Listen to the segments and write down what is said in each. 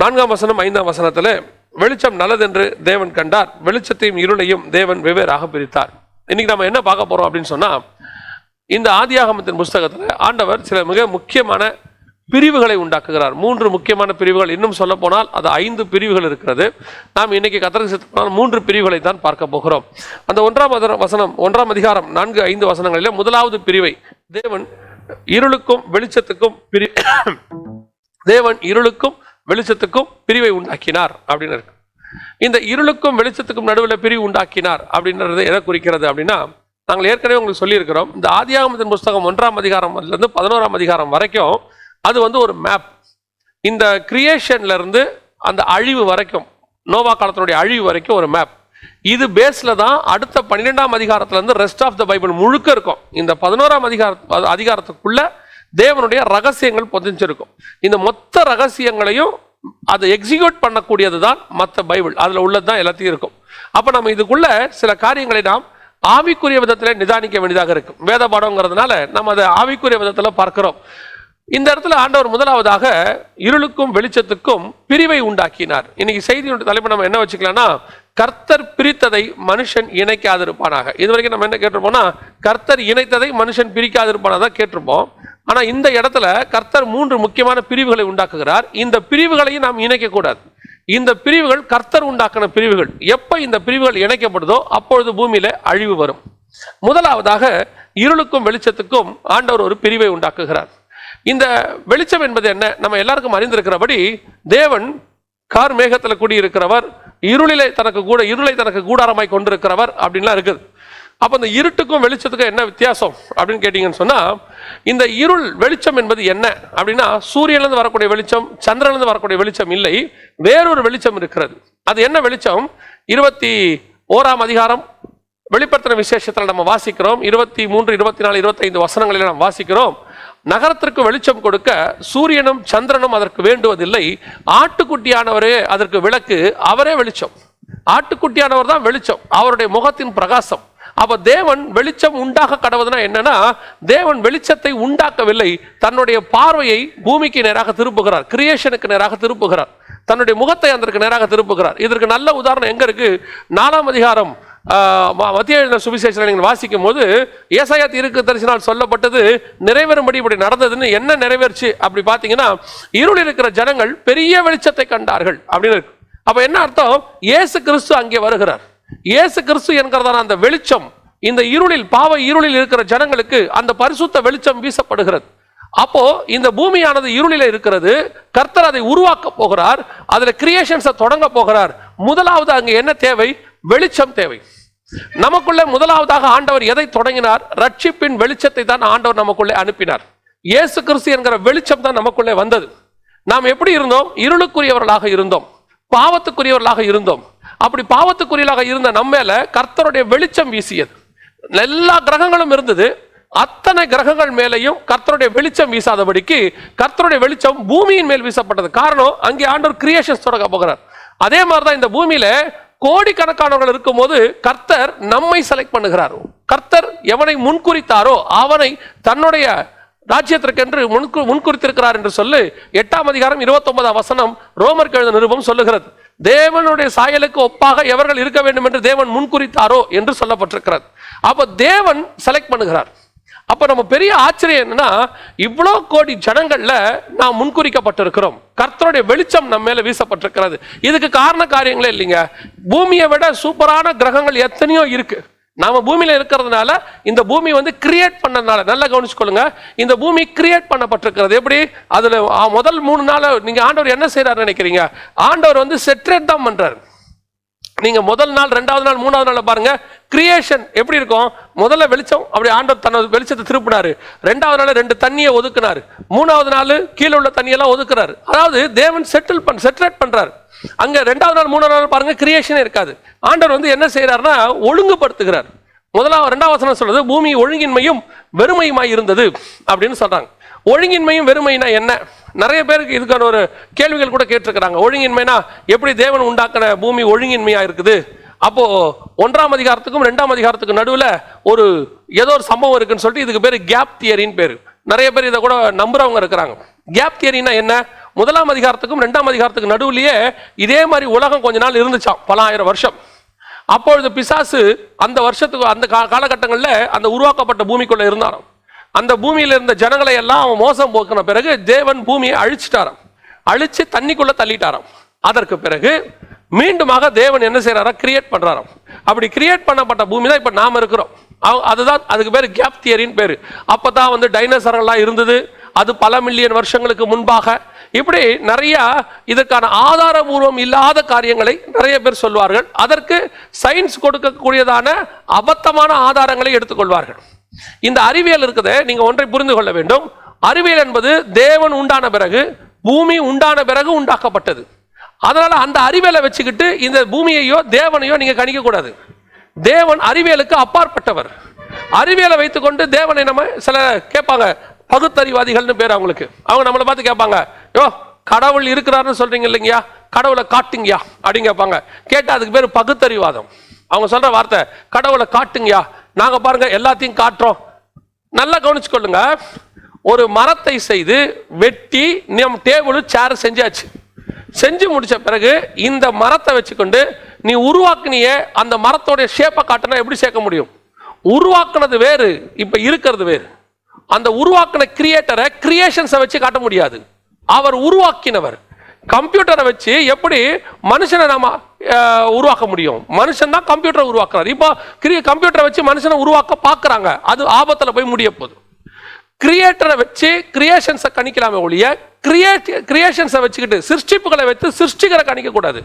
4ஆம் வசனம் 5ஆம் வசனத்தில் வெளிச்சம் நல்லதென்று தேவன் கண்டார், வெளிச்சத்தையும் இருளையும் தேவன் வெவ்வேறாக பிரித்தார். இன்னைக்கு நம்ம என்ன பார்க்க போறோம் அப்படின்னு சொன்னா, இந்த ஆதியாகமத்தின் புஸ்தகத்தில் ஆண்டவர் சில மிக முக்கியமான பிரிவுகளை உண்டாக்குகிறார். 3 முக்கியமான பிரிவுகள், இன்னும் சொல்ல போனால் அது 5 பிரிவுகள் இருக்கிறது. நாம் இன்னைக்கு கர்த்தருக்கு 3 பிரிவுகளை தான் பார்க்க போகிறோம். அந்த 1ஆம் அதிகாரம் 4-5 வசனங்களிலே முதலாவது பிரிவை தேவன் இருளுக்கும் வெளிச்சத்துக்கும் தேவன் இருளுக்கும் வெளிச்சத்துக்கும் பிரிவை உண்டாக்கினார் அப்படின்னு இருக்கு. இந்த இருளுக்கும் வெளிச்சத்துக்கும் நடுவில் பிரிவு உண்டாக்கினார் அப்படின்றது எதை குறிக்கிறது அப்படின்னா, நாங்கள் ஏற்கனவே உங்களுக்கு சொல்லியிருக்கிறோம், இந்த ஆதியாகமத்தின் புஸ்தகம் 1ஆம் அதிகாரம்லேருந்து 11ஆம் அதிகாரம் வரைக்கும் அது வந்து ஒரு மேப். இந்த கிரியேஷன்ல இருந்து அந்த அழிவு வரைக்கும், நோவா காலத்தினுடைய அழிவு வரைக்கும் ஒரு மேப். இது பேஸ்ல தான் அடுத்த 12ஆம் அதிகாரத்துல இருந்து ரெஸ்ட் ஆஃப் த பைபிள் முழுக்க இருக்கும். இந்த 11ஆம் அதிகாரத்துக்குள்ள தேவனுடைய ரகசியங்கள் புதைஞ்சிருக்கும். இந்த மொத்த ரகசியங்களையும் அதை எக்ஸிக்யூட் பண்ணக்கூடியது தான் மற்ற பைபிள், அதுல உள்ளது தான் எல்லாத்தையும் இருக்கும். அப்ப நம்ம இதுக்குள்ள சில காரியங்களை நாம் ஆவிக்குரிய விதத்தில் நிதானிக்க வேண்டியதாக இருக்கும். வேத பாடங்கிறதுனால நம்ம அதை ஆவிக்குரிய விதத்தில் பார்க்கிறோம். இந்த இடத்துல ஆண்டவர் முதலாவதாக இருளுக்கும் வெளிச்சத்துக்கும் பிரிவை உண்டாக்கினார். இன்னைக்கு செய்தியோட தலைப்பு நம்ம என்ன வச்சுக்கலாம்னா, கர்த்தர் பிரித்ததை மனுஷன் இணைக்காதிருப்பானாக. இது வரைக்கும் நம்ம என்ன கேட்டிருப்போம்னா, கர்த்தர் இணைத்ததை மனுஷன் பிரிக்காதிருப்பானாக கேட்டிருப்போம். ஆனா இந்த இடத்துல கர்த்தர் 3 முக்கியமான பிரிவுகளை உண்டாக்குகிறார். இந்த பிரிவுகளையும் நாம் இணைக்கக்கூடாது. இந்த பிரிவுகள் கர்த்தர் உண்டாக்கின பிரிவுகள். எப்ப இந்த பிரிவுகள் இணைக்கப்படுதோ அப்பொழுது பூமியில அழிவு வரும். முதலாவதாக இருளுக்கும் வெளிச்சத்துக்கும் ஆண்டவர் ஒரு பிரிவை உண்டாக்குகிறார். இந்த வெளிச்சம் என்பது என்ன? நம்ம எல்லாருக்கும் அறிந்திருக்கிறபடி தேவன் கார் மேகத்தில் கூடியிருக்கிறவர், இருளை தனக்கு கூடாரமாய் கொண்டிருக்கிறவர் அப்படின்லாம் இருக்குது. அப்ப இந்த இருட்டுக்கும் வெளிச்சத்துக்கும் என்ன வித்தியாசம் அப்படின்னு கேட்டீங்கன்னு சொன்னா, இந்த இருள் வெளிச்சம் என்பது என்ன அப்படின்னா, சூரியனிலிருந்து வரக்கூடிய வெளிச்சம், சந்திரனிலிருந்து வரக்கூடிய வெளிச்சம் இல்லை, வேறொரு வெளிச்சம் இருக்கிறது. அது என்ன வெளிச்சம்? 21ஆம் அதிகாரம் வெளிப்படுத்தின விசேஷத்தில் நம்ம வாசிக்கிறோம். 23, 24, 25 வசனங்களில் நாம் வாசிக்கிறோம், நகரத்திற்கு வெளிச்சம் கொடுக்க சூரியனும் சந்திரனும் அதற்கு வேண்டுவதில்லை, ஆட்டுக்குட்டியானவரே அதற்கு விளக்கு, அவரே வெளிச்சம். ஆட்டுக்குட்டியானவர் தான் வெளிச்சம், அவருடைய முகத்தின் பிரகாசம். அப்ப தேவன் வெளிச்சம் உண்டாக கடவுதுன்னா என்னன்னா, தேவன் வெளிச்சத்தை உண்டாக்கவில்லை, தன்னுடைய பார்வையை பூமிக்கு நேராக திருப்புகிறார், கிரியேஷனுக்கு நேராக திருப்புகிறார், தன்னுடைய முகத்தை அதற்கு நேராக திருப்புகிறார். இதற்கு நல்ல உதாரணம் எங்க இருக்கு? 4ஆம் அதிகாரம் மத்திய சுவிசேஷத்தை நீங்கள் வாசிக்கும் போது ஏசாயா தீர்க்கதரிசியால் சொல்லப்பட்டது நிறைவேறும்படி இப்படி நடந்ததுன்னு என்ன நிறைவேறுச்சு அப்படி பார்த்தீங்கன்னா, இருள் இருக்கிற ஜனங்கள் பெரிய வெளிச்சத்தை கண்டார்கள் அப்படின்னு இருக்கு. அப்ப என்ன அர்த்தம்? இயேசு கிறிஸ்து அங்கே வருகிறார். இயேசு கிறிஸ்து என்கிறதான அந்த வெளிச்சம் இந்த இருளில், பாவ இருளில் இருக்கிற ஜனங்களுக்கு அந்த பரிசுத்த வெளிச்சம் வீசப்படுகிறது. அப்போ இந்த பூமியானது இருளில இருக்கிறது, கர்த்தர் அதை உருவாக்க போகிறார், அதுல கிரியேஷன்ஸை தொடங்க போகிறார். முதலாவது அங்க என்ன தேவை? வெளிச்சம் தேவை. நமக்குள்ள முதலாவதாக ஆண்டவர் எதை தொடங்கினார்? ரட்சிப்பின் வெளிச்சத்தை தான் ஆண்டவர் நமக்குள்ளே அனுப்பினார். இயேசு கிறிஸ்து என்கிற வெளிச்சம் தான் நமக்குள்ளே வந்தது. நாம் எப்படி இருந்தோம்? இருளுக்குரியவர்களாக இருந்தோம், பாவத்துக்குரியவர்களாக இருந்தோம். அப்படி பாவத்துக்குரியவர்களாக இருந்த நம்ம மேல கர்த்தருடைய வெளிச்சம் வீசியது. எல்லா கிரகங்களும் இருந்தது, அத்தனை கிரகங்கள் மேலையும் கர்த்தருடைய வெளிச்சம் வீசாதபடிக்கு கர்த்தருடைய வெளிச்சம் பூமியின் மேல் வீசப்பட்டது. காரணம், அங்கே ஆண்டவர் கிரியேஷன்ஸ் தொடங்க போகிறார். அதே மாதிரிதான் இந்த பூமியில கோடிக்கணக்கானவர்கள் இருக்கும் போது கர்த்தர் நம்மை செலக்ட் பண்ணுகிறார். கர்த்தர் எவனை முன்குறித்தாரோ அவனை தன்னுடைய ராஜ்யத்திற்கென்று முன்குறித்திருக்கிறார் என்று சொல்லி 8ஆம் அதிகாரம் 29ஆம் வசனம் ரோமருக்கு எழுதின நிருபம் சொல்லுகிறது. தேவனுடைய சாயலுக்கு ஒப்பாக எவர்கள் இருக்க வேண்டும் என்று தேவன் முன்குறித்தாரோ என்று சொல்லப்பட்டிருக்கிறது. அப்ப தேவன் செலக்ட் பண்ணுகிறார். அப்ப நம்ம பெரிய ஆச்சரியம் என்னன்னா, இவ்வளோ கோடி ஜனங்கள்ல நாம் முன்குறிக்கப்பட்டிருக்கிறோம், கர்த்தருடைய வெளிச்சம் நம்ம மேல வீசப்பட்டிருக்கிறது. இதுக்கு காரண காரியங்களே இல்லைங்க. பூமியை விட சூப்பரான கிரகங்கள் எத்தனையோ இருக்கு. நாம பூமியில இருக்கிறதுனால, இந்த பூமி வந்து கிரியேட் பண்ணதுனால, நல்லா கவனிச்சுக்கொள்ளுங்க, இந்த பூமி கிரியேட் பண்ணப்பட்டிருக்கிறது. எப்படி? அதுல முதல் 3 நாள் நீங்க ஆண்டவர் என்ன செய்யறாரு நினைக்கிறீங்க? ஆண்டவர் வந்து செட்ரேட் தான் பண்றாரு. நீங்க முதல் நாள், 2வது நாள், 3வது நாள் பாருங்க, கிரியேஷன் எப்படி இருக்கும்? முதல்ல வெளிச்சம், அப்படி ஆண்டவர் தன்னோட வெளிச்சத்தை திருப்பினாரு. 2வது நாள் 2 தண்ணியை ஒதுக்குனாரு. 3வது நாள் கீழே உள்ள தண்ணியெல்லாம் ஒதுக்குறாரு. அதாவது தேவன் செட்ரேட் பண்றாரு. அங்க 2வது நாள் 3வது நாள் பாருங்க, கிரியேஷனே இருக்காது. ஆண்டவர் வந்து என்ன செய்யறாருன்னா ஒழுங்குபடுத்துகிறார். 2வது வசனம் சொல்றது, பூமி ஒழுங்கின்மையும் வெறுமையுமாய் இருந்தது அப்படின்னு சொல்றாங்க. ஒழுங்கின்மையும் வெறுமைனா என்ன? நிறைய பேருக்கு இதுக்கான ஒரு கேள்விகள் கூட கேட்டிருக்கிறாங்க. ஒழுங்கின்மைனா எப்படி தேவன் உண்டாக்கின பூமி ஒழுங்கின்மையா இருக்குது? அப்போ 1ஆம் அதிகாரத்துக்கும் 2ஆம் அதிகாரத்துக்கும் நடுவில் ஒரு ஏதோ ஒரு சம்பவம் இருக்குன்னு சொல்லிட்டு இதுக்கு பேர் கேப் தியரின்னு பேரு. நிறைய பேர் இதை கூட நம்புறவங்க இருக்கிறாங்க. கேப் தியரினா என்ன? முதலாம் அதிகாரத்துக்கும் 2ஆம் அதிகாரத்துக்கும் நடுவுலயே இதே மாதிரி உலகம் கொஞ்ச நாள் இருந்துச்சாம், பல ஆயிரம் வருஷம். அப்பொழுது பிசாசு அந்த வருஷத்துக்கு அந்த காலகட்டங்களில் அந்த உருவாக்கப்பட்ட பூமிக்குள்ள இருந்தாராம். அந்த பூமியில இருந்த ஜனங்களை எல்லாம் அவன் மோசம் போக்கின பிறகு தேவன் பூமியை அழிச்சிட்டாராம், அழிச்சு தண்ணிக்குள்ள தள்ளிட்டாராம். அதற்கு பிறகு மீண்டுமாக தேவன் என்ன செய்யறாராம், கிரியேட் பண்றாராம். அப்படி கிரியேட் பண்ணப்பட்ட பூமி தான் இப்ப நாம இருக்கிறோம். அதுதான் அதுக்கு பேரு கேப் தியரின்னு பேரு. அப்பதான் வந்து டைனோசர்கள்லாம் இருந்தது, அது பல மில்லியன் வருஷங்களுக்கு முன்பாக. இப்படி நிறைய இதற்கான ஆதாரபூர்வம் இல்லாத காரியங்களை நிறைய பேர் சொல்வார்கள். அதற்கு சயின்ஸ் கொடுக்கக்கூடியதான அபத்தமான ஆதாரங்களை எடுத்துக்கொள்வார்கள். இந்த அறிவியல் இருக்குது, நீங்க ஒன்றை புரிந்து கொள்ள வேண்டும். அறிவியல் என்பது தேவன் உண்டான பிறகு, பூமி உண்டான பிறகு உண்டாக்கப்பட்டது. அதனால அந்த அறிவியலை வச்சுக்கிட்டு இந்த பூமியையோ தேவனையோ நீங்க கணிக்க கூடாது. தேவன் அறிவியலுக்கு அப்பாற்பட்டவர். அறிவியலை வைத்துக்கொண்டு தேவனை நம்ம சில கேட்பாங்க, பகுத்தறிவாதிகள்னு பேர் அவங்களுக்கு. அவங்க நம்மளை பார்த்து கேட்பாங்க, யோ கடவுள் இருக்கிறாருன்னு சொல்றீங்க இல்லைங்கயா, கடவுளை காட்டுங்கயா அப்படின்னு கேட்பாங்க. கேட்டா அதுக்கு பேர் பகுத்தறிவாதம். அவங்க சொல்ற வார்த்தை, கடவுளை காட்டுங்கயா, நாங்க பாருங்க எல்லாத்தையும் காட்டுறோம். நல்லா கவனிச்சுக்கொள்ளுங்க, ஒரு மரத்தை செய்து வெட்டி நம் டேபிள் சேர் செஞ்சாச்சு. செஞ்சு முடிச்ச பிறகு இந்த மரத்தை வச்சுக்கொண்டு நீ உருவாக்குனிய அந்த மரத்தோடைய ஷேப்பை காட்டினா எப்படி சேர்க்க முடியும்? உருவாக்குனது வேறு, இப்ப இருக்கிறது வேறு. அந்த உருவாக்கின கிரியேட்டரை கிரியேஷன்ஸை வச்சு காட்ட முடியாது. அவர் உருவாக்கினவர். கம்ப்யூட்டரை வச்சு எப்படி மனுஷனை நாம உருவாக்க முடியும்? மனுஷன் தான் கம்ப்யூட்டரை உருவாக்குறாரு. இப்போ கம்ப்யூட்டரை வச்சு மனுஷனை உருவாக்க பார்க்கறாங்க, அது ஆபத்துல போய் முடிய போகுது. கிரியேட்டரை வச்சு கிரியேஷன்ஸை கணிக்கலாமே ஒழிய கிரியேஷன்ஸை வச்சுக்கிட்டு சிருஷ்டிப்புகளை வைத்து சிருஷ்டிகரை கணிக்க கூடாது.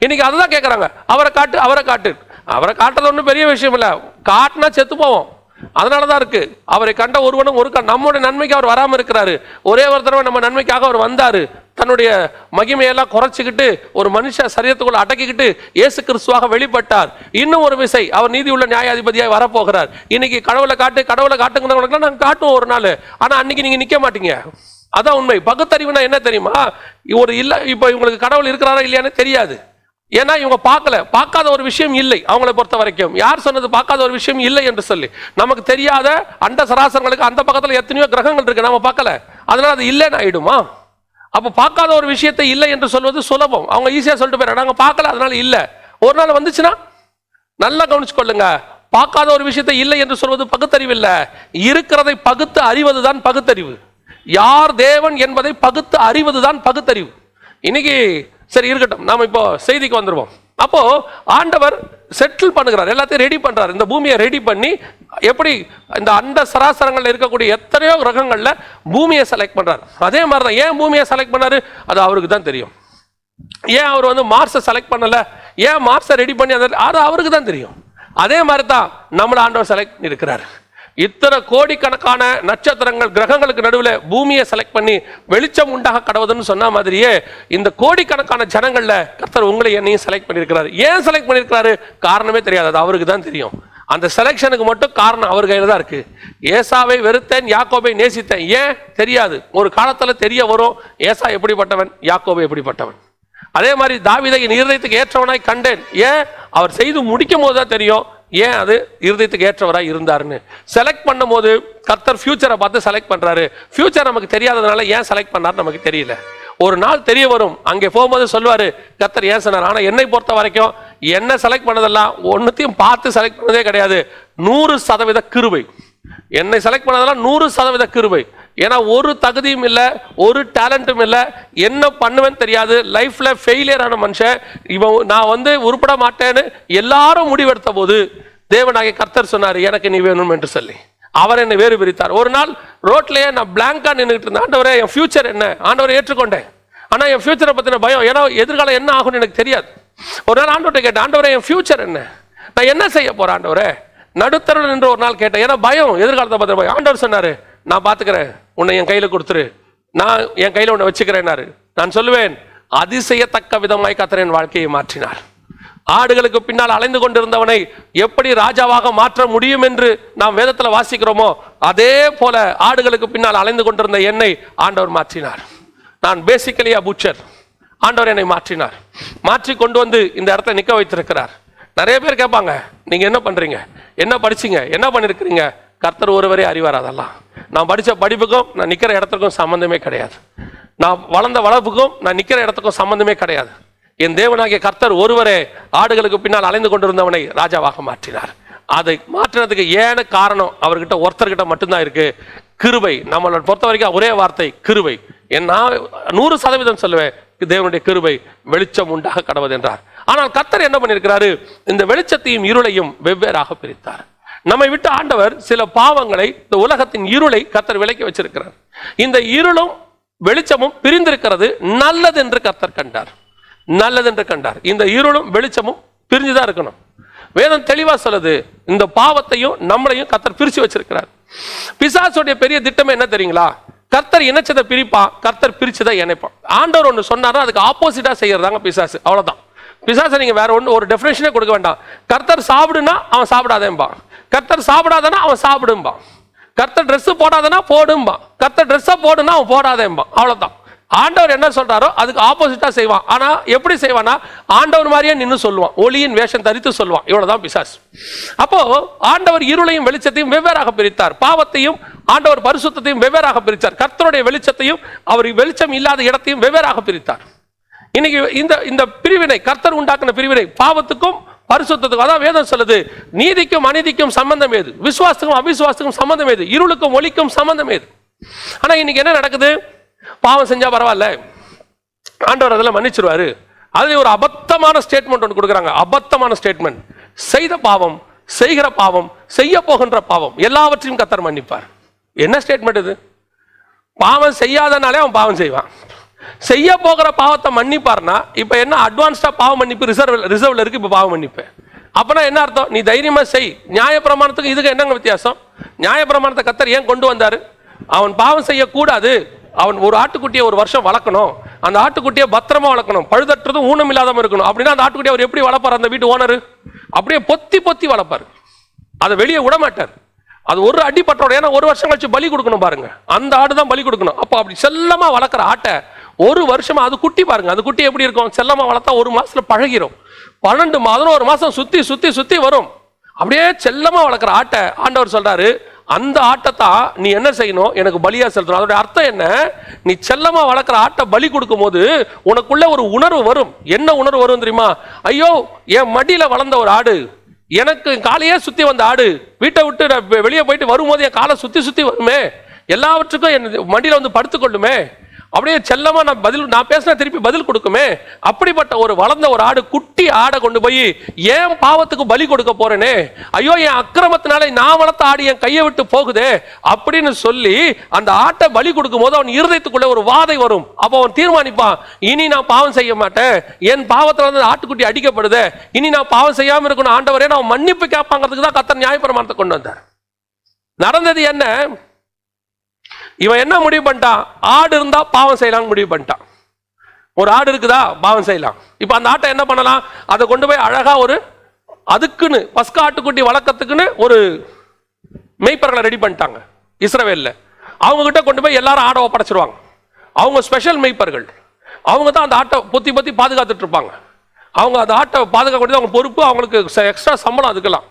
இன்னைக்கு அதுதான் கேட்கறாங்க, அவரை காட்டு அவரை காட்டு. அவரை காட்டுறது ஒன்றும் பெரிய விஷயம் இல்லை, காட்டினா செத்து போவோம். அதனாலதான் இருக்கு, அவரை கண்ட ஒருவனும் ஒரு நம்முடைய நன்மைக்கு அவர் வராம இருக்கிறாரு. ஒரே ஒரு தடவை நம்ம நன்மைக்காக அவர் வந்தாரு, தன்னுடைய மகிமையெல்லாம் குறைச்சிக்கிட்டு ஒரு மனுஷ சரீரத்துக்குள்ள அடக்கிக்கிட்டு இயேசு கிறிஸ்துவாக வெளிப்பட்டார். இன்னும் ஒரு விசை அவர் நீதி உள்ள நியாயாதிபதியாய் வரப்போகிறார். இன்னைக்கு கடவுளை காட்டுங்கிறவங்களுக்கு நாங்க காட்டுவோம் ஒரு நாள், ஆனா அன்னைக்கு நீங்க நிக்க மாட்டீங்க. அதான் உண்மை. பகுத்தறிவுனா என்ன தெரியுமா? ஒரு இல்ல, இப்ப இவங்களுக்கு கடவுள் இருக்கிறாரா இல்லையான்னு தெரியாது. ஏன்னா இவங்க பார்க்காத ஒரு விஷயம் இல்லை. அவங்களை பொறுத்த வரைக்கும் யார் சொன்னது பார்க்காத ஒரு விஷயம் இல்லை என்று சொல்லி? நமக்கு தெரியாத அண்ட சராசரங்களுக்கு அந்த பக்கத்துல எத்தனையோ கிரகங்கள் இருக்கு, நாம பார்க்கல, அதனால அது இல்லைன்னு ஆயிடுமா? அப்ப பார்க்காத ஒரு விஷயத்தை இல்லை என்று சொல்வது சுலபம். அவங்க ஈஸியா சொல்லிட்டு போயிடறாங்க, நாங்க பார்க்கல அதனால இல்லை. ஒரு நாள் வந்துச்சுன்னா நல்லா கவனிச்சு கொள்ளுங்க, பார்க்காத ஒரு விஷயத்தை இல்லை என்று சொல்வது பகுத்தறிவு இல்ல, இருக்கிறதை பகுத்து அறிவதுதான் பகுத்தறிவு. யார் தேவன் என்பதை பகுத்து அறிவதுதான் பகுத்தறிவு. இன்னைக்கு சரி இருக்கட்டும், நாம இப்போ செய்திக்கு வந்துருவோம். அப்போ ஆண்டவர் செட்டில் பண்ணுகிறார், எல்லாத்தையும் ரெடி பண்றார். இந்த பூமியை ரெடி பண்ணி எப்படி இந்த அண்ட சராசரங்கள்ல இருக்கக்கூடிய எத்தனையோ கிரகங்கள்ல பூமியை செலக்ட் பண்றார். அதே மாதிரிதான் ஏன் பூமியை செலக்ட் பண்ணாரு அது அவருக்கு தான் தெரியும். ஏன் அவர் வந்து மார்ஸை செலக்ட் பண்ணல, ஏன் மார்ஸை ரெடி பண்ணி அது அவருக்கு தான் தெரியும். அதே மாதிரி தான் நம்மள ஆண்டவர் செலக்ட் பண்ணி இருக்கிறார். இத்தனை கோடிக்கணக்கான நட்சத்திரங்கள் கிரகங்களுக்கு நடுவில் பூமியை செலக்ட் பண்ணி வெளிச்சம் உண்டாக கடவுதுன்னு சொன்ன மாதிரியே இந்த கோடிக்கணக்கான ஜனங்கள்ல கர்த்தர் உங்களை என்னையும் செலக்ட் பண்ணியிருக்கிறாரு. ஏன் செலக்ட் பண்ணியிருக்கிறாரு காரணமே தெரியாது, அது அவருக்கு தான் தெரியும். அந்த செலக்ஷனுக்கு மட்டும் காரணம் அவர் கையில தான் இருக்கு. ஏசாவை வெறுத்தேன், யாக்கோபை நேசித்தேன், ஏன் தெரியாது, ஒரு காலத்துல தெரிய வரும் ஏசா எப்படிப்பட்டவன், யாக்கோபை எப்படிப்பட்டவன். அதே மாதிரி தாவீதை என் இருதயத்துக்கு ஏற்றவனாய் கண்டேன், ஏன் அவர் செய்து முடிக்கும் போது தான் தெரியும் ஏன் அது இருதயத்துக்கு ஏற்றவராய் இருந்தாருன்னு. செலக்ட் பண்ணும் போது கர்த்தர் ஃபியூச்சரை பார்த்து செலக்ட் பண்றாரு. ஃபியூச்சர் நமக்கு தெரியாததுனால ஏன் செலக்ட் பண்ணாரு நமக்கு தெரியல. ஒரு நாள் தெரிய வரும், அங்கே போகும்போது சொல்லுவாரு கர்த்தர் ஏன் சொன்னார். ஆனா என்னை பொறுத்த வரைக்கும் என்ன செலக்ட் பண்ணதெல்லாம் ஒன்னுத்தையும் பார்த்து செலக்ட் பண்ணதே கிடையாது. 100% கிருபை. என்னை செலக்ட் பண்ணதெல்லாம் 100% கிருபை. ஏன்னா ஒரு தகுதியும் இல்லை, ஒரு டேலண்ட்டும் இல்லை, என்ன பண்ணுவேன்னு தெரியாது, லைஃப்ல ஃபெயிலியர் ஆன மனுஷன். இவன் நான் வந்து உருப்பட மாட்டேன்னு எல்லாரும் முடிவெடுத்த போது தேவனாகிய கர்த்தர் சொன்னார் எனக்கு நீ வேணும் என்று சொல்லி அவர் என்னை வேறு பிரித்தார். ஒரு நாள் ரோட்லயே நான் பிளாங்கா நின்றுட்டு இருந்தேன். ஆண்டவரே என் ஃபியூச்சர் என்ன, ஆண்டவரை ஏற்றுக்கொண்டேன். ஆனா என் ஃபியூச்சரை பத்தின பயம், ஏன்னா எதிர்காலம் என்ன ஆகும்னு எனக்கு தெரியாது. ஒரு நாள் ஆண்டவர்கிட்ட கேட்டேன், ஆண்டவரே என் ஃபியூச்சர் என்ன, நான் என்ன செய்ய போறேன் ஆண்டவரே, நடுத்தருள் என்று ஒரு நாள் கேட்டேன். ஏன்னா பயம், எதிர்காலத்தை பத்தின பயம். ஆண்டவர் சொன்னாரு நான் பாத்துக்கிறேன், உன்னை என் கையில கொடுத்துரு, நான் என் கையில உன்னை வச்சுக்கிறேன்னாரு. நான் சொல்லுவேன் அதிசயத்தக்க விதமாய் கர்த்தர் என் வாழ்க்கையை மாற்றினார். ஆடுகளுக்கு பின்னால் அலைந்து கொண்டிருந்தவனை எப்படி ராஜாவாக மாற்ற முடியும் என்று நாம் வேதத்துல வாசிக்கிறோமோ அதே போல ஆடுகளுக்கு பின்னால் அலைந்து கொண்டிருந்த என்னை ஆண்டவர் மாற்றினார். நான் பேசிக்கலி பூச்சர், ஆண்டவர் என்னை மாற்றினார். மாற்றி கொண்டு வந்து இந்த இடத்துல நிக்க வைத்திருக்கிறார். நிறைய பேர் கேட்பாங்க நீங்க என்ன பண்றீங்க, என்ன படிச்சீங்க, என்ன பண்ணிருக்கிறீங்க. கர்த்தர் ஒருவரே அறிவார். அதெல்லாம் நான் படிச்ச படிப்புக்கும் நான் நிக்கிற இடத்துக்கும் சம்பந்தமே கிடையாது. நான் வளர்ந்த வளர்ப்புக்கும் நான் நிற்கிற இடத்துக்கும் சம்பந்தமே கிடையாது. என் தேவனாகிய கர்த்தர் ஒருவரே ஆடுகளுக்கு பின்னால் அலைந்து கொண்டிருந்தவனை ராஜாவாக மாற்றினார். அதை மாற்றினதுக்கு ஏன காரணம் அவர்கிட்ட ஒருத்தர்கிட்ட மட்டும்தான் இருக்கு, கிருபை. நம்மளை பொறுத்த வரைக்கும் ஒரே வார்த்தை கிருபை. நான் 100% சொல்லுவேன், தேவனுடைய கிருபை வெளிச்சம் உண்டாக கடவுது என்றார். ஆனால் கர்த்தர் என்ன பண்ணியிருக்கிறாரு, இந்த வெளிச்சத்தையும் இருளையும் வெவ்வேறாக பிரித்தார். நம்மை விட்டு ஆண்டவர் சில பாவங்களை, இந்த உலகத்தின் இருளை கர்த்தர் விலக்கி வச்சிருக்கிறார். இந்த இருளும் வெளிச்சமும் பிரிந்திருக்கிறது நல்லது என்று கர்த்தர் கண்டார். நல்லது என்று கண்டார். இந்த இருளும் வெளிச்சமும் பிரிஞ்சுதான் இருக்கணும். வேதம் தெளிவா சொல்லுது, இந்த பாவத்தையும் நம்மளையும் கர்த்தர் பிரிச்சு வச்சிருக்கிறார். பிசாசுடைய பெரிய திட்டமே என்ன தெரியுங்களா? கர்த்தர் இணைச்சதை பிரிப்பான், கர்த்தர் பிரிச்சுதான் இணைப்பான். ஆண்டவர் ஒன்று சொன்னாரா அதுக்கு ஆப்போசிட்டா செய்யறதாங்க பிசாசு. அவ்வளவுதான். பிசாசை நீங்க வேற ஒன்று ஒரு டெஃபினேஷனே கொடுக்க வேண்டாம். கர்த்தர் சாப்பிடுனா அவன் சாப்பிடாதேன்பா, கர்த்தர் சாப்பிடாதனா அவன் சாப்பிடும்பா, கர்த்தர் ட்ரெஸ் போடாதனா போடும்பா, கர்த்தர் ட்ரெஸ்ஸை போடுனா அவன் போடாதேன்பா. அவ்வளவுதான். ஆண்டவர் என்ன சொல்றாரோ அதுக்கு ஆப்போசிட்டா செய்வான். ஆனா எப்படி செய்வானா, ஆண்டவர் மாதிரியே நின்று சொல்லுவான், ஒளியின் வேஷம் தரித்து சொல்லுவான். இவ்வளவுதான் பிசாசு. அப்போ ஆண்டவர் இருளையும் வெளிச்சத்தையும் வெவ்வேறாக பிரித்தார். பாவத்தையும் ஆண்டவர் பரிசுத்தத்தையும் வெவ்வேறாக பிரித்தார். கர்த்தருடைய வெளிச்சத்தையும் அவர் வெளிச்சம் இல்லாத இடத்தையும் வெவ்வேறாக பிரித்தார். இன்னைக்கு இந்த பிரிவினை, கர்த்தர் உண்டாக்குன பிரிவினை, பாவத்துக்கும் பரிசுத்தத்துக்கும், அதான் வேதம் சொல்லுது, நீதிக்கும் அநீதிக்கும் சம்பந்தம் ஏது, விசுவாசத்துக்கும் அவிசுவாசத்துக்கும் சம்பந்தம் ஏது, இருளுக்கும் ஒளிக்கும் சம்பந்தம் ஏது. ஆனா இன்னைக்கு என்ன நடக்குது, பாவம் செஞ்சா பரவாயில்ல, ஆண்டவர் அதெல்லாம் மன்னிச்சிருவாரு. அதுல ஒரு அபத்தமான ஸ்டேட்மெண்ட் ஒன்று கொடுக்குறாங்க. அபத்தமான ஸ்டேட்மெண்ட், செய்த பாவம், செய்கிற பாவம், செய்ய போகின்ற பாவம் எல்லாவற்றையும் கர்த்தர் மன்னிப்பார். என்ன ஸ்டேட்மெண்ட் இது? பாவம் செய்யாதனாலே அவன் பாவம் செய்வான், செய்ய போகிற பாவத்தை மன்னிப்பார்னா இப்ப என்ன அட்வான்ஸ்டா பாவம் மன்னிப்பு ரிசர்வ்ல இருக்கு. இப்ப பாவம் மன்னிப்பு அப்பனா என்ன அர்த்தம்? நீ தைரியமா செய். நியாய பிரமாணத்துக்கு இதுக்கு என்னங்க வித்தியாசம்? நியாய பிரமாணத்தை கர்த்தர் ஏன் கொண்டு வந்தாரு? அவன் பாவம் செய்யக்கூடாது, அவன் ஒரு ஆட்டுக்குட்டியை ஒரு வருஷம் வளர்க்கணும், அந்த ஆட்டுக்குட்டியை பத்திரமா வளர்க்கணும், பழுதற்றதும் ஊனம் இல்லாதவங்க இருக்கணும். அப்படின்னா அந்த ஆட்டுக்குட்டியை அவர் எப்படி வளர்ப்பார்? அந்த வீட்டு ஓனர் அப்படியே பொத்தி பொத்தி வளர்ப்பார், அதை வெளியே விட மாட்டார். அது ஒரு அடிப்பட்டோட, ஏன்னா ஒரு வருஷம் கழிச்சு பலி கொடுக்கணும் பாருங்க, அந்த ஆடு தான் பலி கொடுக்கணும். அப்போ அப்படி செல்லமா வளர்க்குற ஆட்டை ஒரு வருஷமா, அது குட்டி பாருங்க, அது குட்டி எப்படி இருக்கும்? செல்லமா வளர்த்தா ஒரு மாசத்துல பழகிரும், 12 மாதம் 1 மாசம் சுத்தி சுத்தி சுத்தி வரும். அப்படியே செல்லமா வளர்க்குற ஆட்டை ஆண்டவர் சொல்றாரு, அந்த ஆட்டைத்தான் நீ என்ன செய்யணும், எனக்கு பலியா செலுத்தணும். அதோட அர்த்தம் என்ன? நீ செல்லமா வளர்க்குற ஆட்டை பலி கொடுக்கும் போது உனக்குள்ள ஒரு உணர்வு வரும். என்ன உணர்வு வரும் தெரியுமா? ஐயோ, என் மடியில வளர்ந்த ஒரு ஆடு, எனக்கு காலையே சுத்தி வந்த ஆடு, வீட்டை விட்டு வெளியே போயிட்டு வரும்போது என் காலை சுத்தி சுத்தி வருமே, எல்லாவற்றுக்கும் என் மடியில வந்து படுத்துக்கொள்ளுமே, அப்படியே செல்லமா நான் பேசினா திருப்பி பதில் கொடுக்குமே. அப்படிப்பட்ட ஒரு வளர்ந்த ஒரு ஆடு, குட்டி ஆடை கொண்டு போய் ஏன் பாவத்துக்கு பலி கொடுக்க போறேனே, ஐயோ என் அக்கிரமத்தினால நான் வளர்த்த ஆடு என் கையை விட்டு போகுதே அப்படின்னு சொல்லி அந்த ஆட்டை பலி கொடுக்கும் போது அவன் இருதயத்துக்குள்ள ஒரு வாதை வரும். அப்போ அவன் தீர்மானிப்பான், இனி நான் பாவம் செய்ய மாட்டேன், என் பாவத்துல வந்து ஆட்டுக்குட்டி அடிக்கப்படுது, இனி நான் பாவம் செய்யாம இருக்கணும் ஆண்டவரே, நான் மன்னிப்பு கேட்பாங்கிறதுக்கு தான் கர்த்தர் நியாயப்பிரமாணத்தை கொண்டு வந்தார். நடந்தது என்ன? இவன் என்ன முடிவு பண்ணிட்டான்? ஆடு இருந்தா பாவம் செய்யலாம் முடிவு பண்ணிட்டான். ஒரு ஆடு இருக்குதா, பாவம் செய்யலாம். இப்ப அந்த ஆட்டை என்ன பண்ணலாம்? அதை கொண்டு போய் அழகா ஒரு அதுக்குன்னு பஸ்கா ஆட்டுக்குட்டி வளர்க்கறதுக்குன்னு ஒரு மெய்ப்பர்களை ரெடி பண்ணிட்டாங்க இஸ்ரவேல்ல. அவங்க கிட்ட கொண்டு போய் எல்லாரும் ஆடை ஒப்படைச்சிருவாங்க. அவங்க ஸ்பெஷல் மெய்ப்பர்கள், அவங்க தான் அந்த ஆட்டை பொத்தி பொத்தி பாதுகாத்துட்டு இருப்பாங்க. அவங்க அந்த ஆட்டை பாதுகாக்க அவங்க பொறுப்பு, அவங்களுக்கு எக்ஸ்ட்ரா சம்பளம் அதுக்கெல்லாம்.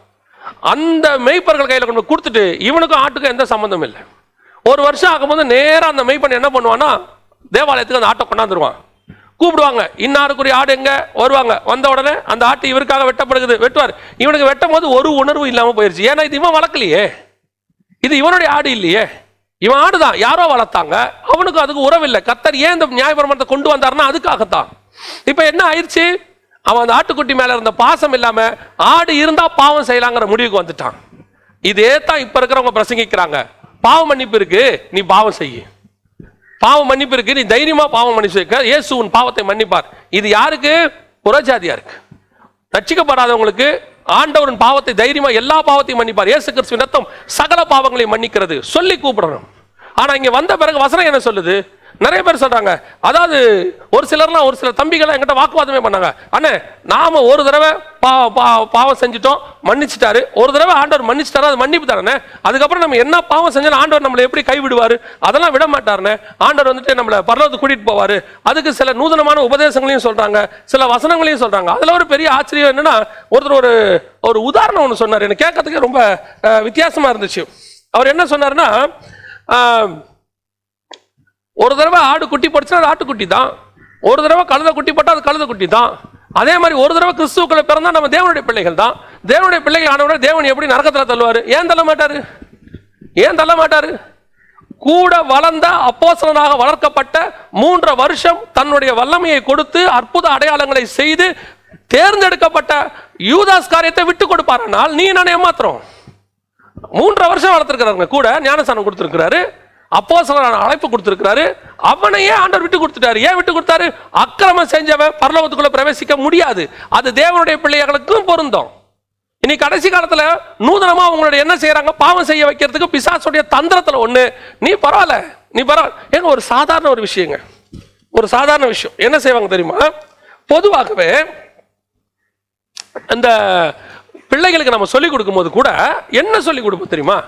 அந்த மெய்ப்பர்கள் கையில கொண்டு கொடுத்துட்டு இவனுக்கும் ஆட்டுக்கும் எந்த சம்பந்தம் இல்லை. ஒரு வருஷம் ஆகும்போது நேரம் அந்த மெய்ப்பன் என்ன பண்ணுவான்னா தேவாலயத்துக்கு அந்த ஆட்டை கொண்டாந்துருவான். கூப்பிடுவாங்க, இன்னாருக்குரிய ஆடு எங்க வருவாங்க. வந்த உடனே அந்த ஆட்டு இவருக்காக வெட்டப்படுகிறது, வெட்டுவார். இவனுக்கு வெட்டும் போது ஒரு உணர்வு இல்லாம போயிருச்சு. ஏன்னா இது இவன் வளர்க்கலையே, இது இவனுடைய ஆடு இல்லையே, இவன் ஆடுதான் யாரோ வளர்த்தாங்க, அவனுக்கு அதுக்கு உறவு இல்லை. கர்த்தர் ஏன் இந்த நியாயப்பிரமாணத்தை கொண்டு வந்தாருன்னா அதுக்காகத்தான். இப்ப என்ன ஆயிடுச்சு? அவன் அந்த ஆட்டுக்குட்டி மேல இருந்த பாசம் இல்லாம ஆடு இருந்தா பாவம் செய்யலாங்கிற முடிவுக்கு வந்துட்டான். இதே தான் இப்ப இருக்கிறவங்க பிரசங்கிக்கிறாங்க. பாவ மன்னிப்பு இருக்கு, நீ பாவம் செய்ய. பாவ மன்னிப்பு இருக்கு, நீ தைரியமா பாவம் மன்னிப்பு. இயேசு உன் பாவத்தை மன்னிப்பார். இது யாருக்கு? புறஜாதியா இருக்கு. ரட்சிக்கப்படாதவங்களுக்கு ஆண்டவரின் பாவத்தை தைரியமா எல்லா பாவத்தையும் மன்னிப்பார். இயேசு கிறிஸ்துவின் ரத்தம் சகல பாவங்களையும் மன்னிக்கிறது சொல்லி கூப்பிடணும். ஆனா இங்க வந்த பிறகு வசனம் என்ன சொல்லுது? நிறைய பேர் சொல்றாங்க, அதாவது ஒரு சில தம்பிகள் என்கிட்ட வாக்குவாதமே பண்ணாங்க. அண்ணே, நாம ஒரு தடவை பாவம் செஞ்சுட்டோம், மன்னிச்சுட்டாரு, ஒரு தடவை ஆண்டவர் மன்னிச்சுட்டாரு, அது மன்னிப்பு தானே. அதுக்கப்புறம் நம்ம என்ன பாவம் செஞ்சாலும் ஆண்டவர் நம்மளை எப்படி கைவிடுவாரு? அதெல்லாம் விட மாட்டாருன்னு. ஆண்டவர் வந்துட்டு நம்மளை பரலோகத்துக்கு கூட்டிட்டு போவாரு. அதுக்கு சில நூதனமான உபதேசங்களையும் சொல்றாங்க, சில வசனங்களையும் சொல்றாங்க. அதுல ஒரு பெரிய ஆச்சரியம் என்னன்னா, ஒருத்தர் ஒரு உதாரணம் ஒன்று சொன்னார். எனக்கு கேட்கறதுக்கு ரொம்ப வித்தியாசமா இருந்துச்சு. அவர் என்ன சொன்னாருன்னா, ஒரு தடவை ஆடு குட்டி போட்டுச்சுன்னா அது ஆட்டுக்குட்டி தான், ஒரு தடவை கழுத குட்டி போட்டால் அது கழுத குட்டி தான். அதே மாதிரி ஒரு தடவை கிறிஸ்துவுக்குள்ள பிறந்தா நம்ம தேவனுடைய பிள்ளைகள் தான். தேவனுடைய பிள்ளைகள் ஆனவரை தேவன் எப்படி நரகத்தில் தள்ளுவார்? ஏன் தள்ள மாட்டாரு? ஏன் தள்ள மாட்டாரு? கூட வளர்ந்த அப்போஸ்தலனாக வளர்க்கப்பட்ட 3 வருஷம் தன்னுடைய வல்லமையை கொடுத்து அற்புத அடையாளங்களை செய்து தேர்ந்தெடுக்கப்பட்ட யூதாஸ் காரியத்தை விட்டு கொடுப்பாரனால் நீ நான் ஏமாத்துறோம். 3 வருஷம் வளர்த்திருக்கிறாங்க, கூட ஞானஸ்தானம் கொடுத்திருக்கிறாரு, அப்போஸ்தலனான அழைப்பு கொடுத்திருக்கிறாரு. அவனையே ஆண்டவர் விட்டு கொடுத்துட்டாரு. ஏன் விட்டு கொடுத்தாரு? அக்கிரமம் செஞ்சவன் பரலோகத்துக்குள்ள பிரவேசிக்க முடியாது. அது தேவனுடைய பிள்ளைகளுக்கும் பொருந்தும். இனி கடைசி காலத்துல நூதனமா அவங்களோட என்ன செய்யறாங்க? பாவம் செய்ய வைக்கிறதுக்கு பிசாசுடைய தந்திரத்துல ஒண்ணு. நீ பரவாயில்ல, நீ பரவாயில்ல. ஏங்க ஒரு சாதாரண ஒரு விஷயங்க, ஒரு சாதாரண விஷயம் என்ன செய்வாங்க தெரியுமா? பொதுவாகவே அந்த பிள்ளைகளுக்கு நம்ம சொல்லிக் கொடுக்கும் போது கூட என்ன சொல்லிக் கொடுப்போம் தெரியுமா?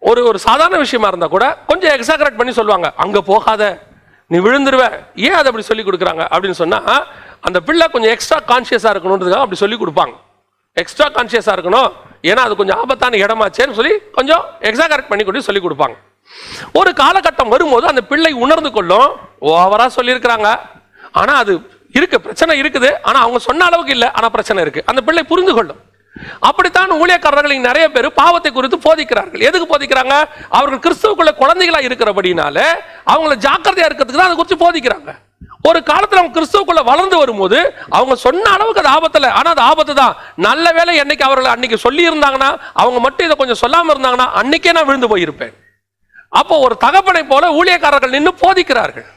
ஒரு சாதாரண விஷயமா இருந்தா கூட கொஞ்சம் எக்ஸாகரேட் பண்ணி சொல்லுவாங்க. அங்க போகாத, நீ விழுந்துருவ. ஏன் அதை அப்படி சொல்லி கொடுக்குறாங்க அப்படின்னு சொன்னா, அந்த பிள்ளை கொஞ்சம் எக்ஸ்ட்ரா கான்சியஸா இருக்கணுன்றதுக்காக அப்படி சொல்லி கொடுப்பாங்க. எக்ஸ்ட்ரா கான்சியஸா இருக்கணும், ஏன்னா அது கொஞ்சம் ஆபத்தான இடமாச்சேன்னு சொல்லி கொஞ்சம் எக்ஸாகரேட் பண்ணி கொண்டு சொல்லி கொடுப்பாங்க. ஒரு காலகட்டம் வரும்போது அந்த பிள்ளை உணர்ந்து கொள்ளும், ஓவரா சொல்லியிருக்கிறாங்க, ஆனா அது இருக்கு, பிரச்சனை இருக்குது, ஆனா அவங்க சொன்ன அளவுக்கு இல்லை, ஆனா பிரச்சனை இருக்கு. அந்த பிள்ளை புரிந்து கொள்ளும். அப்படித்தான் ஊழியக்காரர்கள் நிறைய பேர் பாவத்தை குறித்து போதிக்கிறார்கள். எதுக்கு போதிக்கிறாங்க? அவர்கள் கிறிஸ்துவுக்குள்ள குழந்தைகளா இருக்கிறபடினால அவங்கள ஜாக்கிரதையா இருக்கிறதுக்கு தான் அதை குறித்து போதிக்கிறாங்க. ஒரு காலத்துல அவங்க கிறிஸ்துவுக்குள்ள வளர்ந்து வரும்போது அவங்க சொன்ன அளவுக்கு அது ஆபத்துல, ஆனா அது ஆபத்து தான். நல்ல வேளை என்னைக்கு அவர்கள் அன்னைக்கு சொல்லி இருந்தாங்கன்னா, அவங்க மட்டும் இதை கொஞ்சம் சொல்லாம இருந்தாங்கன்னா அன்னைக்கே நான் விழுந்து போயிருப்பேன். அப்போ ஒரு தகப்பனை போல ஊழியக்காரர்கள் நின்று போதிக்கிறார்கள்,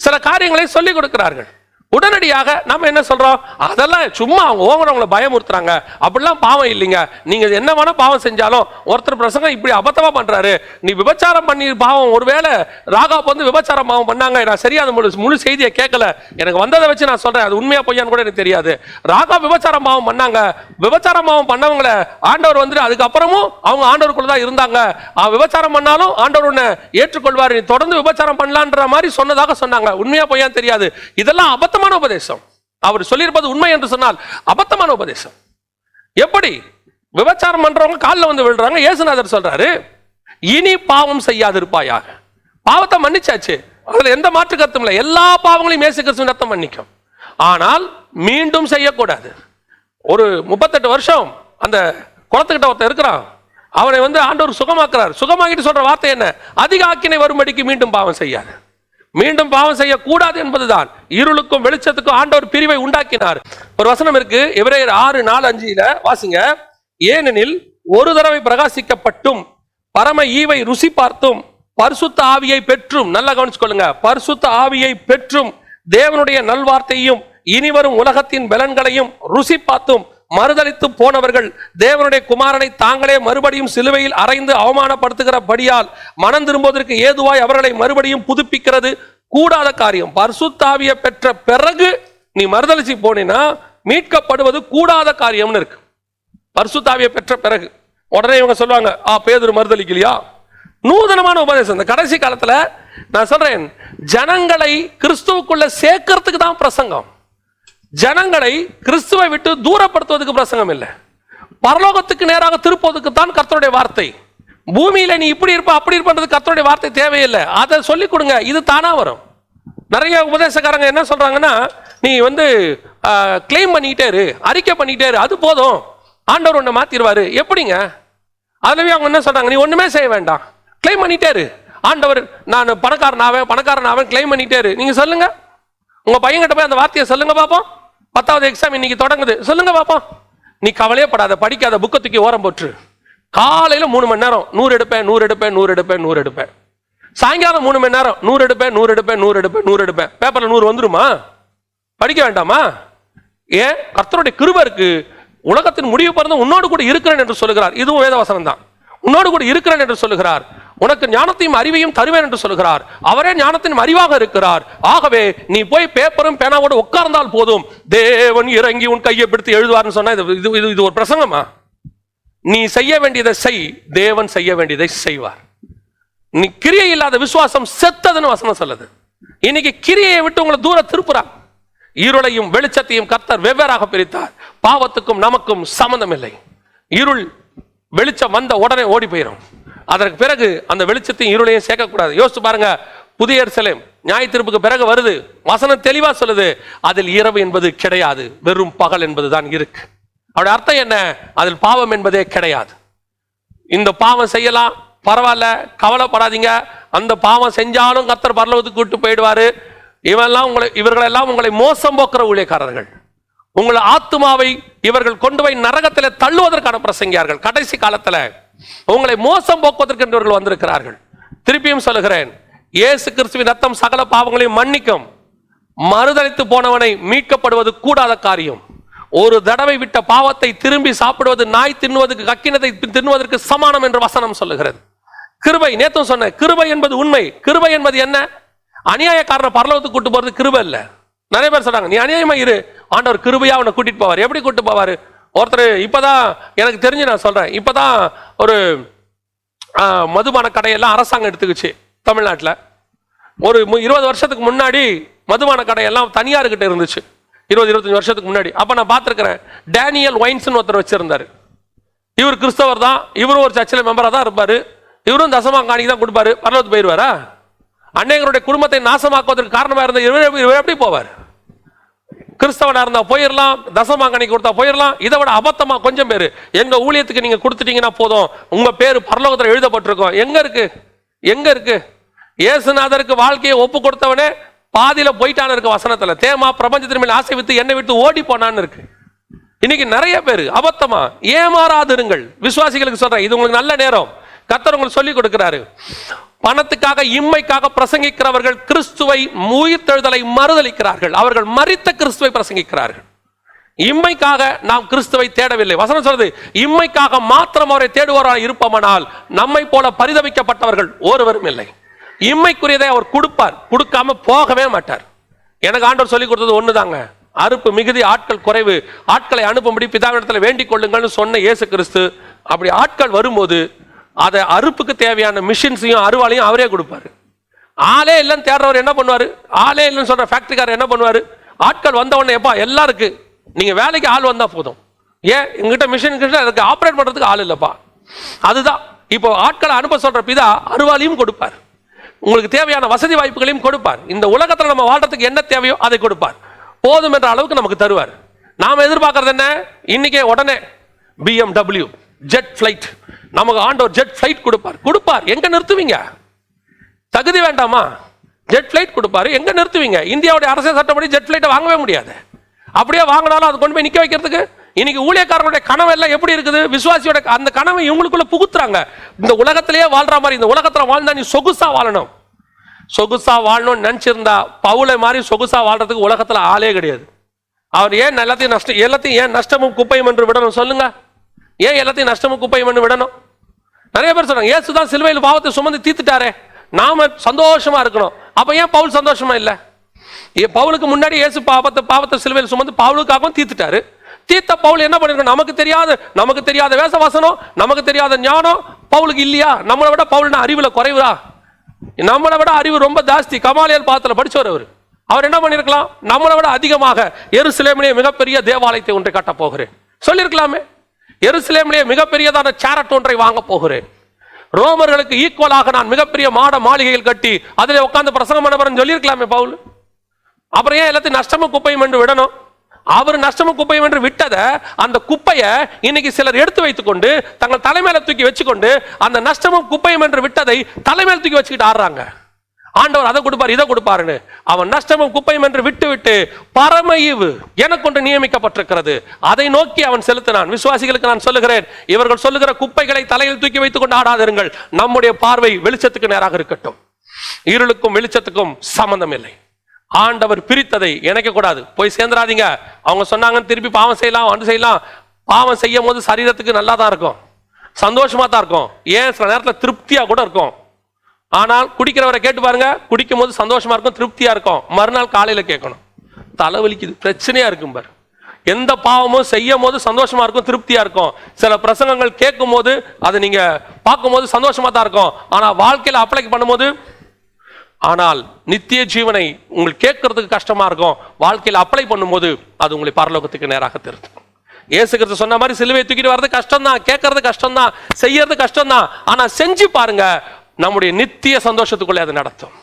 சில காரியங்களை சொல்லிக் கொடுக்கிறார்கள். உடனடியாக நம்ம என்ன சொல்றோம்? அதெல்லாம் சும்மா அவங்க ஓவரவங்களை பயமுறுத்துறாங்க, அப்படிலாம் பாவம் இல்லைங்க, நீங்க என்ன வேணா பாவம் செஞ்சாலும் ஒருத்தர் பிரசங்கம் இப்படி அபத்தமா பண்றாரு, நீ விபச்சாரம் பண்ணி பாவம், ஒருவேளை ராகா வந்து விபச்சாரம் பாவம் பண்ணாங்க, நான் சரியா அந்த முழு செய்தியை கேட்கல, எனக்கு வந்ததை வச்சு நான் சொல்றேன், அது உண்மையா பொய்யான்னு கூட எனக்கு தெரியாது. ராகா விபச்சாரம் பாவம் பண்ணாங்க, விபச்சாரம் பாவம் பண்ணவங்களை ஆண்டவர் வந்து அதுக்கப்புறமும் அவங்க ஆண்டவருக்குள்ள தான் இருந்தாங்க, விபச்சாரம் பண்ணாலும் ஆண்டவர் உன்னை ஏற்றுக்கொள்வார், நீ தொடர்ந்து விபச்சாரம் பண்ணலான்ற மாதிரி சொன்னதாக சொன்னாங்க. உண்மையா பொய்யான்னு தெரியாது. இதெல்லாம் அபத்தமான உபதேசம். அவர் சொல்லியிருப்பது உண்மை என்று சொன்னால் அபத்தமான உபதேசம். எப்படி விபச்சாரம் பண்றவங்க காலில் வந்து விழுறாங்க. இயேசுநாதர் சொல்றாரு, இனி பாவம் செய்யாதிருப்பாயாக. பாவத்தை மன்னிச்சாச்சு, அதுல எந்த மாற்று கருத்தும் இல்லை. எல்லா பாவங்களையும் இயேசு கிறிஸ்து ரத்தம் மன்னிக்கும், ஆனால் மீண்டும் செய்யக்கூடாது. ஒரு 38 வருஷம் அந்த குளத்துக்கிட்ட ஒருத்தர் இருக்கிறான், அவனை வந்து ஆண்டவர் சுகமாக்குறார். சுகமாக்கிட்டு சொல்ற வார்த்தை என்ன? அதிக ஆக்கினை வரும்படிக்கு மீண்டும் பாவம் செய்யாது. மீண்டும் பாவம் செய்யக்கூடாது என்பதுதான். இருளுக்கும் வெளிச்சத்துக்கும் ஆண்டவர் பிரிவை உண்டாக்கினார். ஒரு வசனம் இருக்கு, எபிரேயர் 6:4-5 வாசிங்க. ஏனெனில் ஒரு தடவை பிரகாசிக்கப்பட்டும் பரம ஈவை ருசி பார்த்தும் பரிசுத்த ஆவியை பெற்றும், நல்லா கவனிச்சுக்கொள்ளுங்க, பரிசுத்த ஆவியை பெற்றும் தேவனுடைய நல்வார்த்தையும் இனிவரும் உலகத்தின் பலன்களையும் ருசி பார்த்தும் மறுதலித்து போனவர்கள் தேவனுடைய குமாரனை தாங்களே மறுபடியும் சிலுவையில் அறைந்து அவமானப்படுத்துகிறபடியால் மனம் திரும்புவதற்கு ஏதுவாய் அவர்களை மறுபடியும் புதுப்பிக்கிறது கூடாத காரியம். பரிசுத்தாவியை பெற்ற பிறகு நீ மறுதலிச்சு போனீன்னா மீட்கப்படுவது கூடாத காரியம்னு இருக்கு. பரிசுத்தாவியை பெற்ற பிறகு உடனே இவங்க சொல்லுவாங்க, பேதுரு மறுதலிக்கலையா? நூதனமான உபதேசம். இந்த கடைசி காலத்துல நான் சொல்றேன், ஜனங்களை கிறிஸ்துவுக்குள்ள சேர்க்கறதுக்கு தான் பிரசங்கம். ஜனங்களை கிறிஸ்துவை விட்டு தூரப்படுத்துவதற்கு பிரசங்கம் இல்லை. பரலோகத்துக்கு நேராக திருப்பதுக்கு தான் கர்த்தருடைய வார்த்தை. பூமியில நீ இப்படி இருப்ப அப்படி இருப்பது கர்த்தருடைய வார்த்தை தேவையில்லை, அதை சொல்லிக் கொடுங்க, இது தானா வரும். நிறைய உபதேசக்காரங்க என்ன சொல்றாங்கன்னா, நீ வந்து கிளைம் பண்ணிக்கிட்டே இரு, அறிக்கை பண்ணிக்கிட்டே இரு, அது போதும், ஆண்டவர் உன்னை மாத்திடுவாரு. எப்படிங்க? அதுலயே அவங்க என்ன சொல்றாங்க, நீ ஒண்ணுமே செய்ய வேண்டாம், கிளைம் பண்ணிட்டே இரு, ஆண்டவர் நான் பணக்காரன் ஆவேன் கிளைம் பண்ணிட்டே இரு. நீங்க சொல்லுங்க, உங்க பையன்கிட்ட போய் அந்த வார்த்தையை சொல்லுங்க பாப்போம். 10வது எக்ஸாம் இன்னைக்கு தொடங்குது, சொல்லுங்க பாப்போம். நீ கவலையே படாத, படிக்காத, புக்கை தூக்கி ஓரம் போட்டு காலையில 3 மணி நேரம் 100 எடுப்பேன். சாயங்காலம் 3 மணி நேரம் 100 எடுப்பேன். பேப்பர்ல 100 வந்துருமா? படிக்க வேண்டாமா? ஏன்? கர்த்தருடைய கிருபை இருக்கு. உலகத்தின் முடிவு பிறந்து உன்னோடு கூட இருக்கிறேன் என்று சொல்லுகிறார். இதுவும் வேதவசனம் தான். உன்னோடு கூட இருக்கிறேன் என்று சொல்லுகிறார். உனக்கு ஞானத்தையும் அறிவையும் தருவேன் என்று சொல்லுகிறார். அவரே ஞானத்தின் அறிவாக இருக்கிறார். ஆகவே நீ போய் பேப்பரும் பேனாவோடு உட்கார்ந்தால் போதும், தேவன் இறங்கி உன் கையை பிடித்து எழுதுவார்னு சொன்னா இது ஒரு பிரசங்கமா? நீ செய்ய வேண்டியதை செய், தேவன் செய்ய வேண்டியதை செய்வார். நீ கிரியை இல்லாத விசுவாசம் செத்ததுன்னு வசனம் சொல்லுது. இன்னைக்கு கிரியையை விட்டு உங்களை தூர திருப்புறாங்க. இருளையும் வெளிச்சத்தையும் கர்த்தர் வெவ்வேறாக பிரித்தார். பாவத்துக்கும் நமக்கும் சம்பந்தம் இல்லை. இருள் வெளிச்சம் வந்த உடனே ஓடி போயிடும். அதற்கு பிறகு அந்த வெளிச்சத்தையும் இருளையும் சேர்க்கக்கூடாது. யோசிச்சு பாருங்க, புதிய எருசலேம் நியாய தீர்ப்புக்கு பிறகு வருது. வசனம் தெளிவா சொல்லுது, அதில் இரவு என்பது கிடையாது, வெறும் பகல் என்பதுதான் இருக்கு. அவருடைய அர்த்தம் என்ன? அதில் பாவம் என்பதே கிடையாது. இந்த பாவம் செய்யலாம், பரவாயில்ல, கவலைப்படாதீங்க, அந்த பாவம் செஞ்சாலும் கர்த்தர் பரலோகத்துக்கு கூட்டு போயிடுவாரு. இவர்களெல்லாம் உங்களை மோசம் போக்குற ஊழியக்காரர்கள், உங்களை ஆத்துமாவை இவர்கள் கொண்டு போய் நரகத்தில் தள்ளுவதற்கான பிரசங்கியார்கள். கடைசி காலத்தில் உங்களை மோசம் போக்குவதற்கு இவர்கள் வந்திருக்கிறார்கள். திருப்பியும் சொல்லுகிறேன், இயேசு கிறிஸ்துவின் ரத்தம் சகல பாவங்களையும் மன்னிக்கும். மறுதலித்து போனவனை மீட்கப்படுவது கூடாத காரியம். ஒரு தடவை விட்ட பாவத்தை திரும்பி சாப்பிடுவது நாய் தின்னுவதற்கு, கக்கினத்தை தின்னுவதற்கு சமானம் என்று வசனம் சொல்லுகிறது. கிருபை, நேத்தும் சொன்ன கிருபை என்பது உண்மை. கிருபை என்பது என்ன? அநியாயக்காரனை பரலோகத்துக்கு கூட்டு போறது கிருபை இல்ல. நிறைய பேர் சொல்றாங்க, நீ அநியாயமா இரு, ஆண்டவர் கிருபையா அவனை கூட்டிட்டு போவார். எப்படி கூட்டிட்டு போவாரு? ஒருத்தர் இப்பதான் எனக்கு தெரிஞ்சு நான் சொல்றேன், இப்பதான் ஒரு மதுபான கடையெல்லாம் அரசாங்கம் எடுத்துக்கிச்சு தமிழ்நாட்டில். ஒரு 20 வருஷத்துக்கு முன்னாடி மதுபான கடையெல்லாம் தனியார்கிட்ட இருந்துச்சு, 20-25 வருஷத்துக்கு முன்னாடி. அப்ப நான் பார்த்துருக்கிறேன், டேனியல் வைன்ஸ் ஒருத்தர் வச்சிருந்தாரு. இவர் கிறிஸ்தவர் தான், இவரும் ஒரு சர்ச்சில் மெம்பரா தான் இருப்பாரு, இவரும் தசமாங்காணிக்கு தான் கொடுப்பாரு. பரலோகத்துக்கு போயிடுவாரா? அன்னையங்களுடைய குடும்பத்தை நாசமாக்குவதற்கு காரணமா இருந்த இவர் எப்படி போவார்? கிறிஸ்தவனா இருந்தா போயிடலாம், தசமாங்கனி கொடுத்தா போயிடலாம். இதை விட அபத்தமா கொஞ்சம் பேரு, எங்க ஊழியத்துக்கு நீங்க கொடுத்துட்டீங்கன்னா போதும், உங்க பேரு பரலோகத்தில் எழுதப்பட்டிருக்கும். எங்க இருக்கு? எங்க இருக்கு? இயேசுநாதருக்கு வாழ்க்கையை ஒப்பு கொடுத்தவனே பாதியில போயிட்டான்னு இருக்கு வசனத்துல. தேமா பிரபஞ்சத்தின் மேல் ஆசை விட்டு என்னை விட்டு ஓடி போனான்னு இருக்கு. இன்னைக்கு நிறைய பேரு அபத்தமா ஏமாறாதிருங்கள். விசுவாசிகளுக்கு சொல்றேன், இது உங்களுக்கு நல்ல நேரம். கர்த்தர் உங்களுக்கு சொல்லி கொடுக்கிறாரு. பணத்துக்காக, இம்மைக்காக பிரசங்கிக்கிறவர்கள் கிறிஸ்துவை, உயிர்த்தெழுதலை மறுதலிக்கிறார்கள். அவர்கள் மரித்த கிறிஸ்துவை பிரசங்கிக்கிறார்கள். இம்மைக்காக நாம் கிறிஸ்துவை தேடவில்லை. வசனம் சொல்றது, இம்மைக்காக மாத்திரம் அவரை தேடுவோராக இருப்போமானால் நம்மை போல பரிதவிக்கப்பட்டவர்கள் ஒருவரும் இல்லை. இம்மைக்குரியதை அவர் கொடுப்பார், கொடுக்காம போகவே மாட்டார். எனக்கு ஆண்டவர் சொல்லி கொடுத்தது ஒண்ணுதாங்க, அறுப்பு மிகுதி, ஆட்கள் குறைவு, ஆட்களை அனுப்பும்படி பிதாவிடத்தில் வேண்டிக் கொள்ளுங்கள்னு சொன்ன இயேசு கிறிஸ்து. அப்படி ஆட்கள் வரும்போது அதை அறுப்புக்கு தேவையான மிஷின்ஸையும் அறுவாளையும் அவரே கொடுப்பாரு. ஆளே இல்லைன்னு தேடுறவர் என்ன பண்ணுவாரு? ஆளே இல்லைன்னு சொல்ற ஃபேக்டரிக்காரர் என்ன பண்ணுவாரு? ஆட்கள் வந்த உடனே, எப்பா எல்லாம் இருக்கு, நீங்க வேலைக்கு ஆள் வந்தா போதும், ஏன் எங்கிட்ட மிஷின் கிட்ட அதுக்கு ஆப்ரேட் பண்றதுக்கு ஆள் இல்லப்பா. அதுதான் இப்போ ஆட்களை அனுப்ப சொல்ற பிதா அறுவாளையும் கொடுப்பார், உங்களுக்கு தேவையான வசதி வாய்ப்புகளையும் கொடுப்பார். இந்த உலகத்தில் நம்ம வாழ்றதுக்கு என்ன தேவையோ அதை கொடுப்பார். போதும் என்ற அளவுக்கு நமக்கு தருவார். நாம எதிர்பார்க்கறது என்ன? இன்னைக்கே உடனே BMW ஜெட் ஃபிளைட், நமக்கு ஆண்டவர் ஜெட் ஃபிளைட் கொடுப்பார். எங்க நிறுத்துவீங்க? தகுதி வேண்டாமா? ஜெட் ஃபிளைட் கொடுப்பாரு, எங்க நிறுத்துவீங்க? இந்தியாவுடைய அரசியல் சட்டப்படி ஜெட் ஃபிளைட்டை வாங்கவே முடியாது. அப்படியே வாங்கினாலும் அது கொண்டு போய் நிக்க வைக்கிறதுக்கு இன்னைக்கு ஊழியக்காரனுடைய கனவு எல்லாம் எப்படி இருக்குது? விசுவாசியோட அந்த கனவை இவங்களுக்குள்ள புகுத்துறாங்க. இந்த உலகத்திலேயே வாழ்ற மாதிரி, இந்த உலகத்துல வாழ்ந்தா நீ சொகுசா வாழணும், சொகுசா வாழணும்னு நினைச்சிருந்தா பவுலை மாதிரி சொகுசா வாழ்றதுக்கு உலகத்துல ஆளே கிடையாது. அவர் ஏன் எல்லாத்தையும் ஏன் நஷ்டமும் குப்பையும் என்று விடணும் சொல்லுங்க? ஏன் எல்லாத்தையும் நஷ்டமும் குப்பையும் என்று விடணும்? நிறைய பேர் சொல்றாங்க, இயேசுதான் சிலுவையில் பாவத்தை சுமந்து தீர்த்துட்டாரே, நாம சந்தோஷமா இருக்கணும். அப்ப ஏன் பவுல் சந்தோஷமா இல்ல? பவுலுக்கு முன்னாடி இயேசு பாவத்தை சிலுவையில் சுமந்து பவுலுக்காகவும் தீர்த்துட்டாரு. தீர்த்த பவுல் என்ன பண்ணிருக்கோம்? நமக்கு தெரியாத வேசவாசனம், நமக்கு தெரியாத ஞானம் பவுலுக்கு இல்லையா? நம்மளை விட பவுல்னா அறிவுல குறைவுதா? நம்மளை விட அறிவு ரொம்ப ஜாஸ்தி. கமாலியல் பாத்துல படிச்சவர் அவர் என்ன பண்ணிருக்கலாம்? நம்மளை விட அதிகமாக எருசலேமிலே மிகப்பெரிய தேவாலயத்தை ஒன்றை கட்ட போகிறேன் சொல்லிருக்கலாமே. எருசலேமிலே மிகப்பெரியதான சேரட் ஒன்றை வாங்க போகிறேன், ரோமர்களுக்கு ஈக்குவலாக நான் மிகப்பெரிய மாளிகைகள் கட்டி அதில் உட்கார்ந்து பிரசங்கம் பண்ண போறேன்னு சொல்லியிருக்கலாமே பவுல். அப்புறம் ஏன் எல்லாத்தையும் நஷ்டமும் குப்பையும் என்று விடணும்? அவர் நஷ்டமும் குப்பையும் என்று விட்டதை, அந்த குப்பையை இன்னைக்கு சிலர் எடுத்து வைத்துக் கொண்டு தங்கள் தலைமையில தூக்கி வச்சுக்கொண்டு அந்த நஷ்டமும் குப்பையும் என்று விட்டதை தலைமையில தூக்கி வச்சுக்கிட்டு ஆடுறாங்க. ஆண்டவர் அதை கொடுப்பார் இதை கொடுப்பாருன்னு. அவன் நஷ்டமும் குப்பையும் என்று விட்டு பரம ஈவு எனக்கு ஒன்று நியமிக்கப்பட்டிருக்கிறது, அதை நோக்கி அவன் செலுத்தினான். விசுவாசிகளுக்கு நான் சொல்லுகிறேன், இவர்கள் சொல்லுகிற குப்பைகளை தலையில் தூக்கி வைத்துக் கொண்டு ஆடாதிருங்கள். நம்முடைய பார்வை வெளிச்சத்துக்கு நேராக இருக்கட்டும். இருளுக்கும் வெளிச்சத்துக்கும் சம்பந்தம் இல்லை. ஆண்டவர் பிரித்ததை இணைக்க கூடாது. போய் சேர்ந்துடாதீங்க. அவங்க சொன்னாங்கன்னு திருப்பி பாவம் செய்யலாம், அன்று செய்யலாம். பாவம் செய்யும் போது சரீரத்துக்கு நல்லா தான் இருக்கும், சந்தோஷமா தான் இருக்கும், ஏன் சில நேரத்தில் திருப்தியா கூட இருக்கும். ஆனால் குடிக்கிறவரை கேட்டு பாருங்க, குடிக்கும் போது சந்தோஷமா இருக்கும், திருப்தியா இருக்கும். மறுநாள் காலையில கேட்கணும், தலைவலிக்குது, பிரச்சனையா இருக்கும் பாரு. எந்த பாவமும் செய்யும் போது சந்தோஷமா இருக்கும், திருப்தியா இருக்கும். சில பிரசங்கங்கள் கேட்கும் போது அதை நீங்க பார்க்கும் போது சந்தோஷமா தான் இருக்கும், ஆனா வாழ்க்கையில அப்ளை பண்ணும்போது, ஆனால் நித்திய ஜீவனை உங்களுக்கு கேட்கறதுக்கு கஷ்டமா இருக்கும், வாழ்க்கையில் அப்ளை பண்ணும்போது அது உங்களை பரலோகத்துக்கு நேராக திருத்தும். இயேசு கிறிஸ்து சொன்ன மாதிரி சிலுவையை தூக்கிட்டு வர்றது கஷ்டம் தான், கேட்கறது கஷ்டம் தான், செய்யறது கஷ்டம் தான். ஆனா செஞ்சு பாருங்க, நம்முடைய நித்திய சந்தோஷத்துக்குள்ளே அது நடத்தும்.